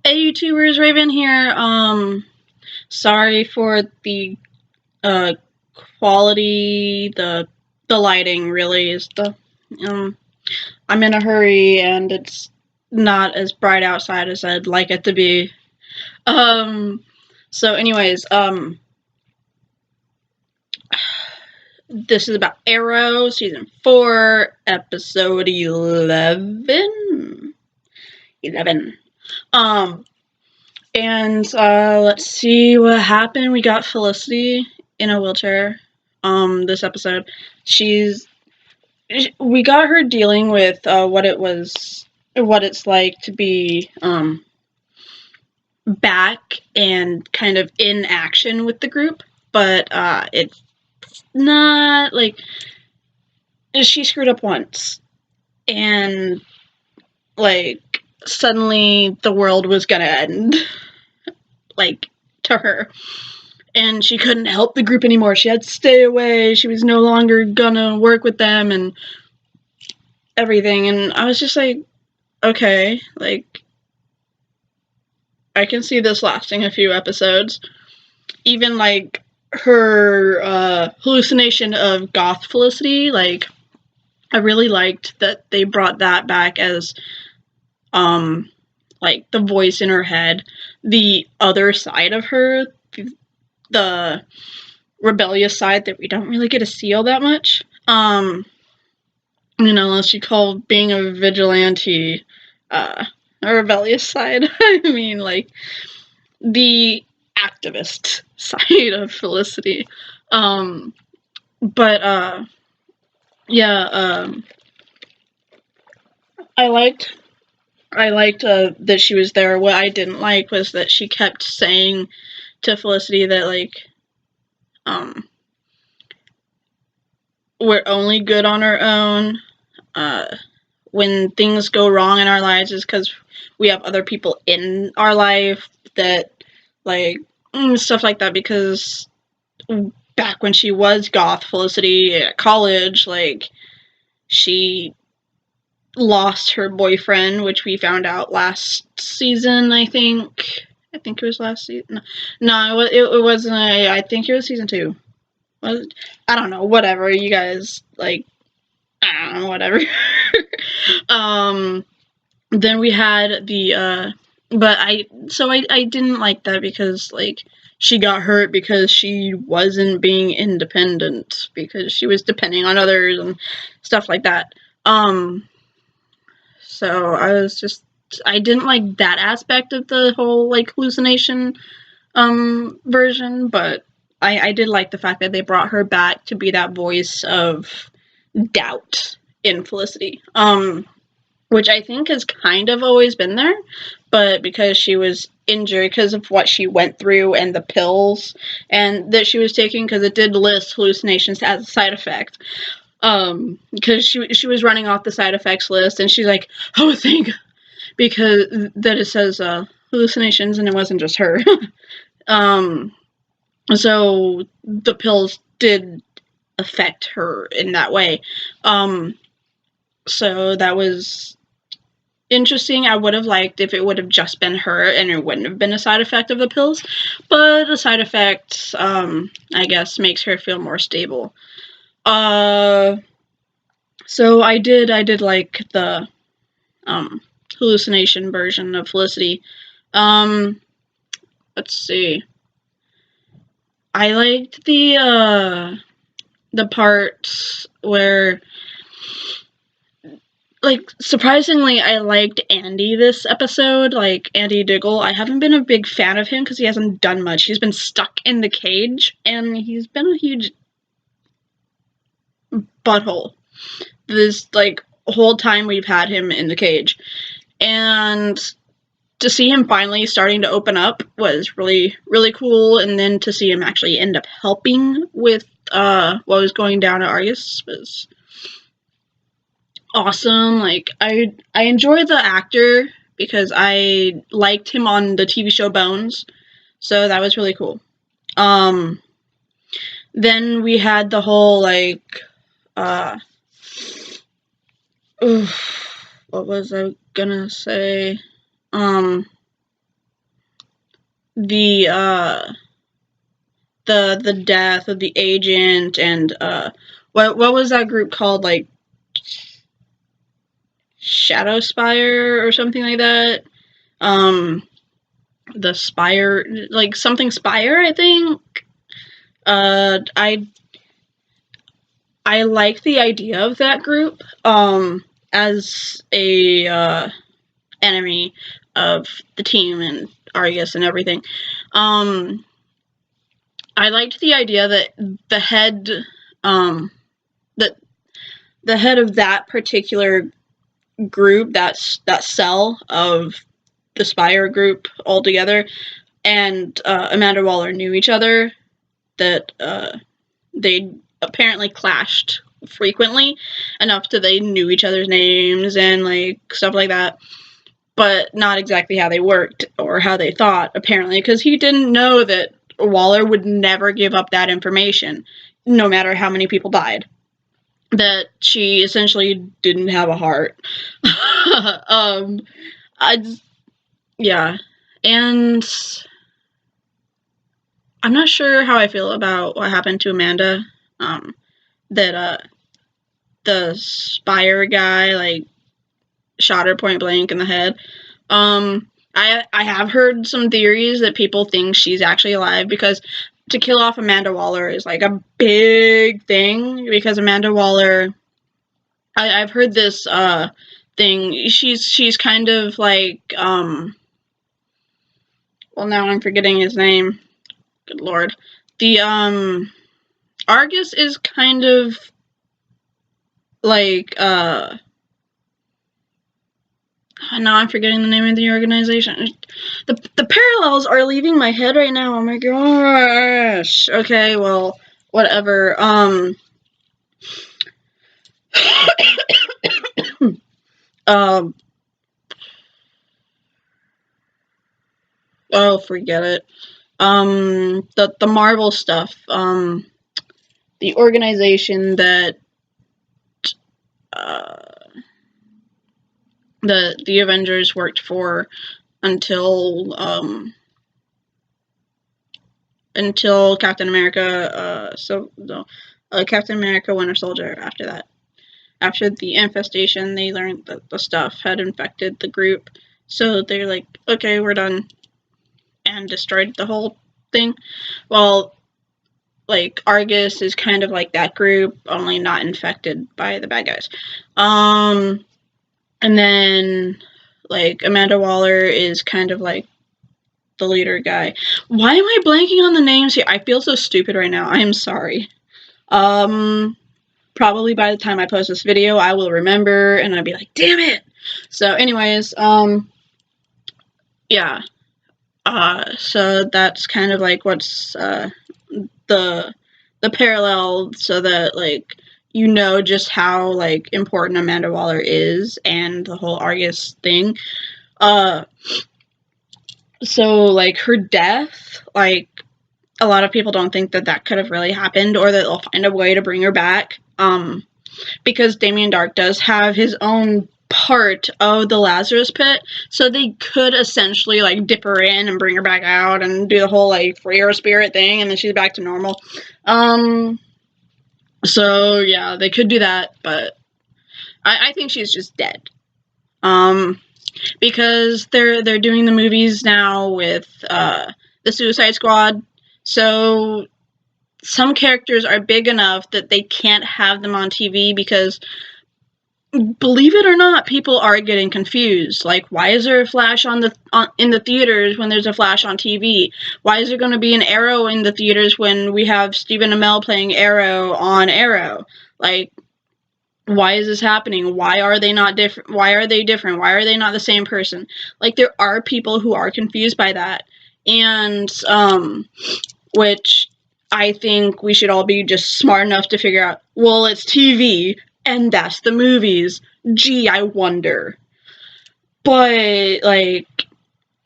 Hey YouTubers, Raven here. Sorry for the uh quality, the lighting really is the I'm in a hurry and it's not as bright outside as I'd like it to be. Um so anyways, this is about Arrow season 4, episode 11. 11. Um And let's see what happened. We got Felicity in a wheelchair. This episode, we got her dealing with what it's like to be back and kind of in action with the group, but it's not like she screwed up once, and like suddenly the world was gonna end, like to her. And she couldn't help the group anymore. She had to stay away. She was no longer gonna work with them and everything. And I was just like, okay, like, I can see this lasting a few episodes. Even, like, her hallucination of goth Felicity, like, I really liked that they brought that back as, like, the voice in her head. The other side of her, the rebellious side that we don't really get to see all that much. Unless you call being a vigilante a rebellious side. I mean, like, the activist side of Felicity. Um, but, yeah, I liked, that she was there. What I didn't like was that she kept saying to Felicity that, like, um, we're only good on our own. When things go wrong in our lives is because we have other people in our life that, like, stuff like that, because back when she was goth Felicity at college, like, she lost her boyfriend, which we found out last season, I think it was last season. No, it wasn't. I think it was season 2. I don't know, whatever, you guys, like, I don't know, whatever. um then we had the but I didn't like that, because, like, she got hurt because she wasn't being independent, because she was depending on others and stuff like that. So I didn't like that aspect of the whole, like, hallucination version, but I did like the fact that they brought her back to be that voice of doubt in Felicity. Which I think has kind of always been there, but because she was injured because of what she went through and the pills and that she was taking, because it did list hallucinations as a side effect. Because she was running off the side effects list, and she's like, oh, thank, because that it says hallucinations, and it wasn't just her. um, so the pills did affect her in that way. So that was interesting. I would have liked if it would have just been her and it wouldn't have been a side effect of the pills, but the side effect, I guess, makes her feel more stable. So I did like the hallucination version of Felicity. Let's see. I liked the parts where, like, surprisingly, I liked Andy this episode, like, Andy Diggle. I haven't been a big fan of him because he hasn't done much. He's been stuck in the cage, and he's been a huge butthole this, like, whole time we've had him in the cage. And to see him finally starting to open up was really, really cool, and then to see him actually end up helping with what was going down at Argus was awesome. Like, I enjoy the actor because I liked him on the TV show Bones, so that was really cool. Then we had the whole, like, what was I gonna say? the death of the agent, and what was that group called, like Shadow Spire or something like that? The Spire, like something Spire, I think. I like the idea of that group as a enemy of the team and Argus and everything. I liked the idea that the head the head of that particular group, that cell of the Spire group altogether, and Amanda Waller knew each other. That they apparently clashed frequently enough that they knew each other's names and like stuff like that, but not exactly how they worked or how they thought, apparently, because he didn't know that Waller would never give up that information, no matter how many people died. That she essentially didn't have a heart. Yeah, and I'm not sure how I feel about what happened to Amanda. That the Spire guy like shot her point blank in the head. I have heard some theories that people think she's actually alive, because to kill off Amanda Waller is like a big thing, because Amanda Waller, I've heard this thing. She's kind of like well, now I'm forgetting his name. Good lord. The Argus is kind of like now I'm forgetting the name of the organization. The parallels are leaving my head right now. Oh my gosh. Okay, well, whatever. Oh, forget it. The Marvel stuff. The organization that the Avengers worked for until Captain America. Captain America Winter Soldier. After that, after the infestation, they learned that the stuff had infected the group. So they're like, okay, we're done, and destroyed the whole thing. Well, like Argus is kind of like that group, only not infected by the bad guys. And then like Amanda Waller is kind of like the leader guy. Why am I blanking on the names here? I feel so stupid right now. I am sorry. Probably by the time I post this video, I will remember, and I'll be like, damn it! So anyways, yeah. So that's kind of like what's the parallel, so that like you know just how like important Amanda Waller is and the whole Argus thing. So like her death, like a lot of people don't think that could have really happened, or that they'll find a way to bring her back. Because Damien Darhk does have his own part of the Lazarus Pit, so they could essentially like dip her in and bring her back out and do the whole like free her spirit thing, and then she's back to normal. So yeah, they could do that, but I think she's just dead. Because they're doing the movies now with the Suicide Squad, so some characters are big enough that they can't have them on TV, because believe it or not, people are getting confused. Like, why is there a Flash in the theaters when there's a Flash on TV? Why is there going to be an Arrow in the theaters when we have Stephen Amell playing Arrow on Arrow? Like, why is this happening? Why are they not different? Why are they different? Why are they not the same person? Like, there are people who are confused by that, and which I think we should all be just smart enough to figure out, well, it's TV, and that's the movies. Gee, I wonder. But, like,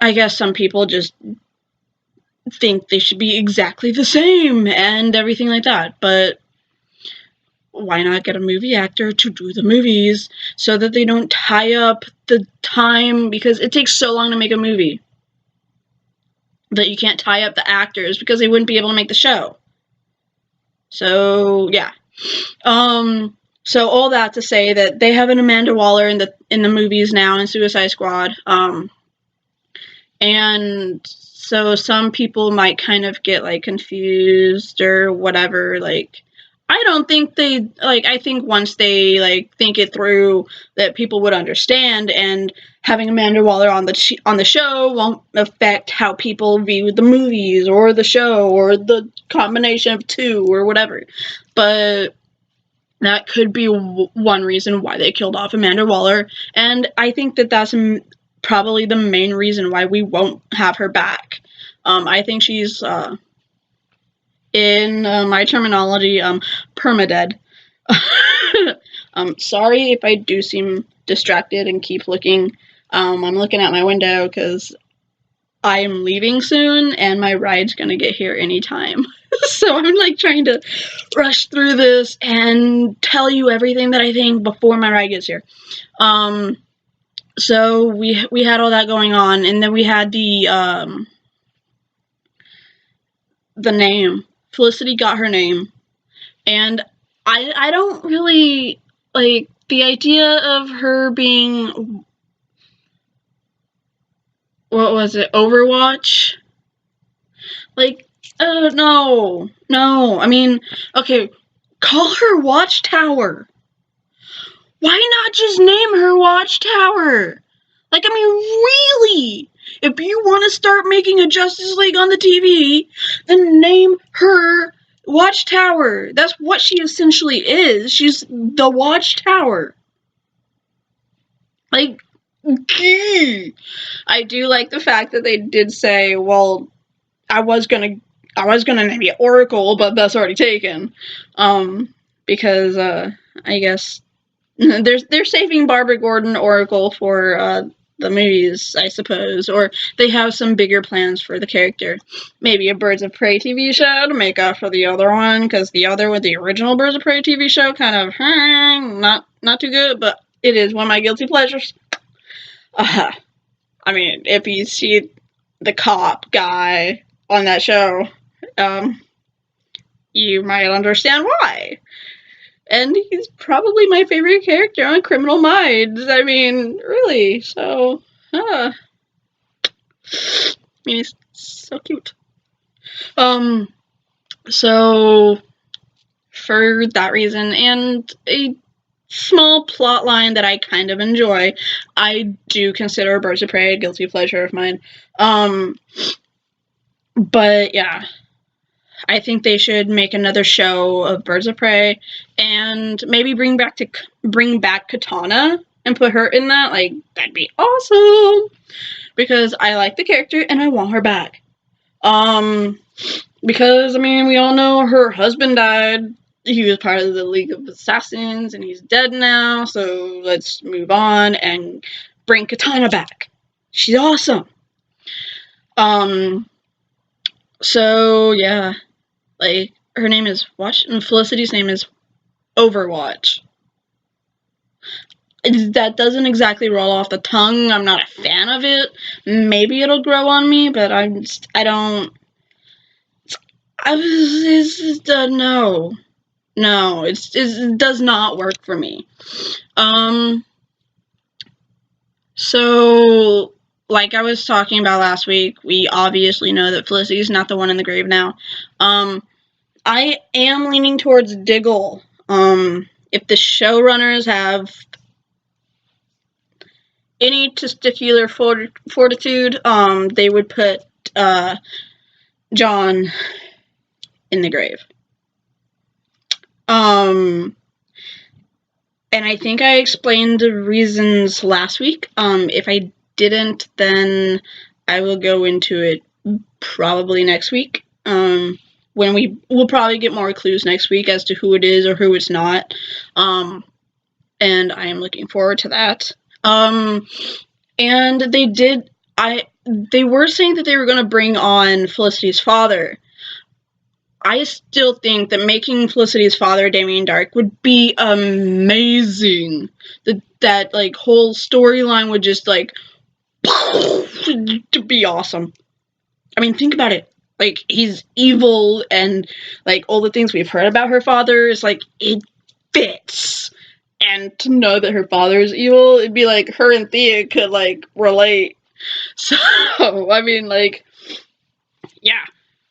I guess some people just think they should be exactly the same and everything like that. But why not get a movie actor to do the movies so that they don't tie up the time? Because it takes so long to make a movie. that you can't tie up the actors because they wouldn't be able to make the show. So yeah. So all that to say that they have an Amanda Waller in the movies now in Suicide Squad. And so some people might kind of get like confused or whatever. Like, I don't think they like. I think once they like think it through, that people would understand, and having Amanda Waller on the show won't affect how people view the movies or the show or the combination of two or whatever. But that could be one reason why they killed off Amanda Waller, and I think that that's probably the main reason why we won't have her back. I think she's, in my terminology, permadead. Sorry if I do seem distracted and keep looking. I'm looking out my window because I'm leaving soon and my ride's gonna get here anytime. So I'm like trying to rush through this and tell you everything that I think before my ride gets here. So we had all that going on, and then we had the name. Felicity got her name, and I don't really like the idea of her being, what was it, Overwatch? Like, no. I mean, okay, call her Watchtower. Why not just name her Watchtower? Like, I mean, really? If you want to start making a Justice League on the TV, then name her Watchtower. That's what she essentially is. She's the Watchtower. Like, I do like the fact that they did say, well, I was gonna name it Oracle, but that's already taken. Because I guess they're saving Barbara Gordon Oracle for the movies, I suppose, or they have some bigger plans for the character. Maybe a Birds of Prey TV show to make up for the other one, because the original Birds of Prey TV show, kind of not too good, but it is one of my guilty pleasures. I mean, if you see the cop guy on that show, you might understand why. And he's probably my favorite character on Criminal Minds. I mean, really. So, I mean, he's so cute. So for that reason, and a small plot line that I kind of enjoy, I do consider Birds of Prey a guilty pleasure of mine. But yeah, I think they should make another show of Birds of Prey, and maybe bring back Katana and put her in that. Like, that'd be awesome, because I like the character and I want her back. Because I mean, we all know her husband died. He was part of the League of Assassins, and he's dead now. So let's move on and bring Katana back. She's awesome. So yeah, like, her name is Watch, and Felicity's name is Overwatch. That doesn't exactly roll off the tongue. I'm not a fan of it. Maybe it'll grow on me, but no. It does not work for me. So, like I was talking about last week, we obviously know that Felicity's not the one in the grave now. I am leaning towards Diggle. If the showrunners have any testicular fortitude, they would put John in the grave. And I think I explained the reasons last week. If I didn't, then I will go into it probably next week. When we'll probably get more clues next week as to who it is or who it's not. And I am looking forward to that. And they were saying that they were going to bring on Felicity's father. I still think that making Felicity's father Damien Darhk would be amazing. That like whole storyline would just like to be awesome. I mean, think about it. Like, he's evil, and, like, all the things we've heard about her father is, like, it fits. And to know that her father is evil, it'd be like her and Thea could, like, relate. So, I mean, like, yeah.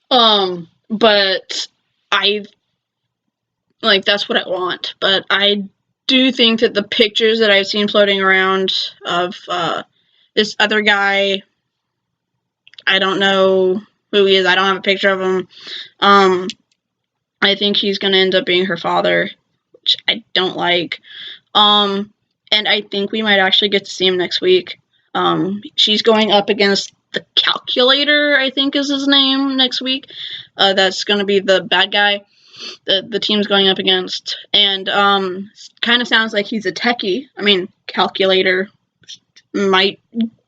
But I, like, that's what I want. But I do think that the pictures that I've seen floating around of, this other guy, I don't know who he is. I don't have a picture of him. I think he's gonna end up being her father, which I don't like. And I think we might actually get to see him next week. She's going up against the Calculator, I think is his name, next week. That's gonna be the bad guy that the team's going up against. And kind of sounds like he's a techie. I mean, Calculator might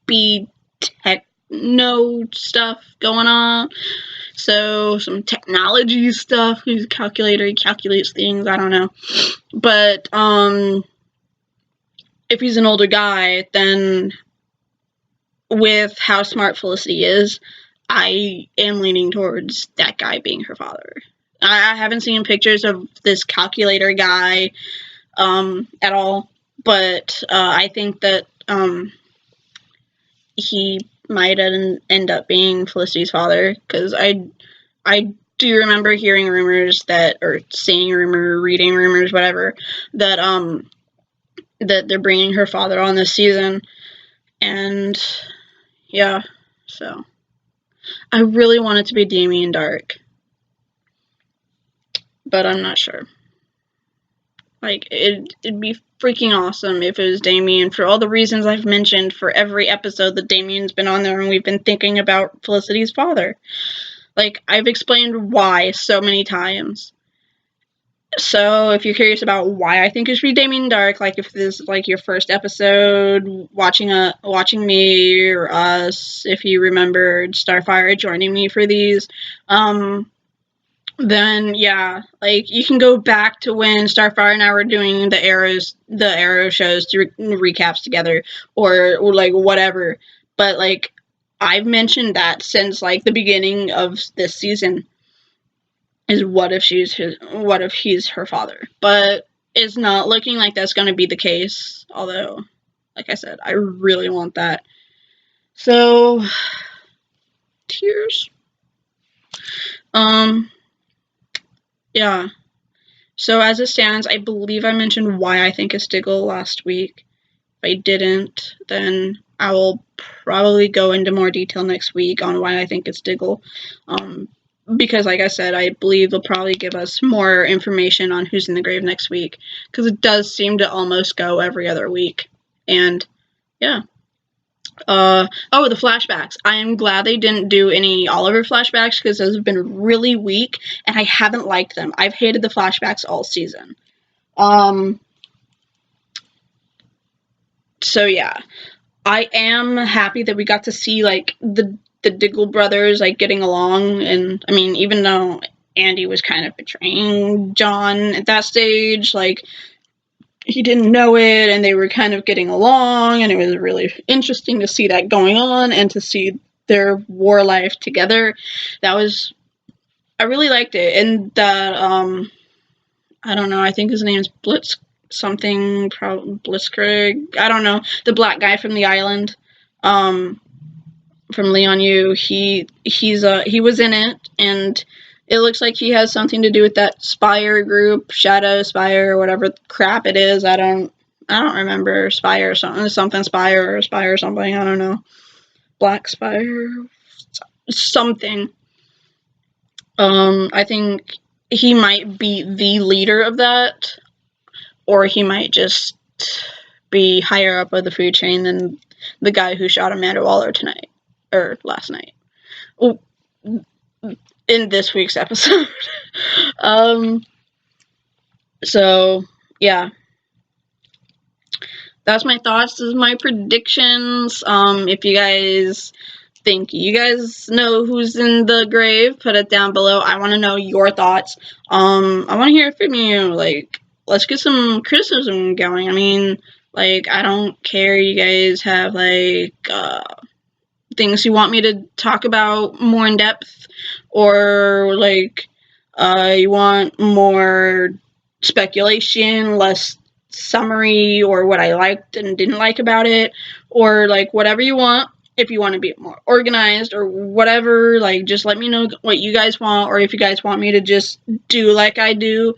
be techno stuff going on. So, some technology stuff. He's a calculator, he calculates things, I don't know. But, if he's an older guy, then with how smart Felicity is, I am leaning towards that guy being her father. I haven't seen pictures of this calculator guy at all, but I think that he might end up being Felicity's father, because I do remember hearing rumors that, or seeing rumor, reading rumors, whatever, that that they're bringing her father on this season, and yeah, so I really want it to be Damien Darhk, but I'm not sure. Like, it'd be freaking awesome if it was Damien, for all the reasons I've mentioned for every episode that Damien's been on there, and we've been thinking about Felicity's father. Like, I've explained why so many times. So, if you're curious about why I think it should be Damien Darhk, like, if this is, like, your first episode, watching me or us, if you remembered Starfire joining me for these, then, yeah, like, you can go back to when Starfire and I were doing the Arrow shows, recaps together, or, like, whatever. But, like, I've mentioned that since, like, the beginning of this season, is what if he's her father. But it's not looking like that's going to be the case, although, like I said, I really want that. So, tears. Yeah. So as it stands, I believe I mentioned why I think it's Diggle last week. If I didn't, then I will probably go into more detail next week on why I think it's Diggle. Because, like I said, I believe they'll probably give us more information on who's in the grave next week, because it does seem to almost go every other week. And, yeah. Oh, the flashbacks. I am glad they didn't do any Oliver flashbacks, because those have been really weak, and I haven't liked them. I've hated the flashbacks all season. So, yeah. I am happy that we got to see, like, the Diggle brothers, like, getting along, and, I mean, even though Andy was kind of betraying John at that stage, like, he didn't know it, and they were kind of getting along, and it was really interesting to see that going on, and to see their war life together. I really liked it, and that, I don't know, I think his name's Blitzkrieg, I don't know, the black guy from the island, from Leon Yu, he was in it, and it looks like he has something to do with that Spire group, Shadow Spire, or whatever crap it is. I don't remember. Spire or something Spire or Spire or something, I don't know. Black Spire, something. I think he might be the leader of that, or he might just be higher up of the food chain than the guy who shot Amanda Waller tonight, or last night. Oh, in this week's episode. So, yeah. That's my thoughts. This is my predictions. If you guys think you guys know who's in the grave, put it down below. I want to know your thoughts. I want to hear from you. Like, let's get some criticism going. I mean, like, I don't care. You guys have, like, things you want me to talk about more in depth, or like you want more speculation, less summary, or what I liked and didn't like about it, or like whatever you want. If you want to be more organized or whatever, like just let me know what you guys want, or if you guys want me to just do like I do.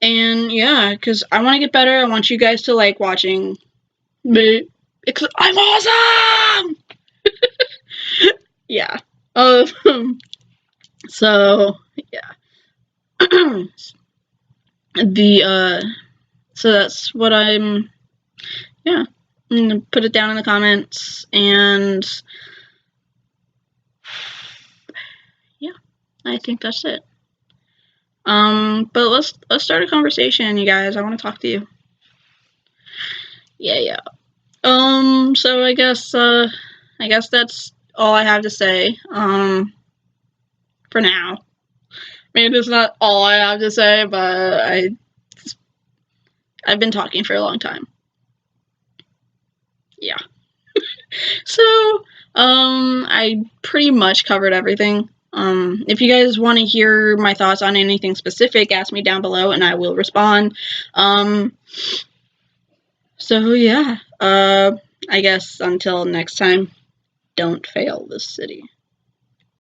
And yeah, because I want to get better. I want you guys to like watching me because I'm awesome. Yeah. So yeah. So that's what yeah. I'm gonna put it down in the comments, and yeah, I think that's it. But let's start a conversation, you guys. I want to talk to you. Yeah. So I guess that's all I have to say. For now. I mean, it's not all I have to say, but I've been talking for a long time. Yeah. So, I pretty much covered everything. If you guys want to hear my thoughts on anything specific, ask me down below and I will respond. So yeah, I guess until next time, don't fail this city.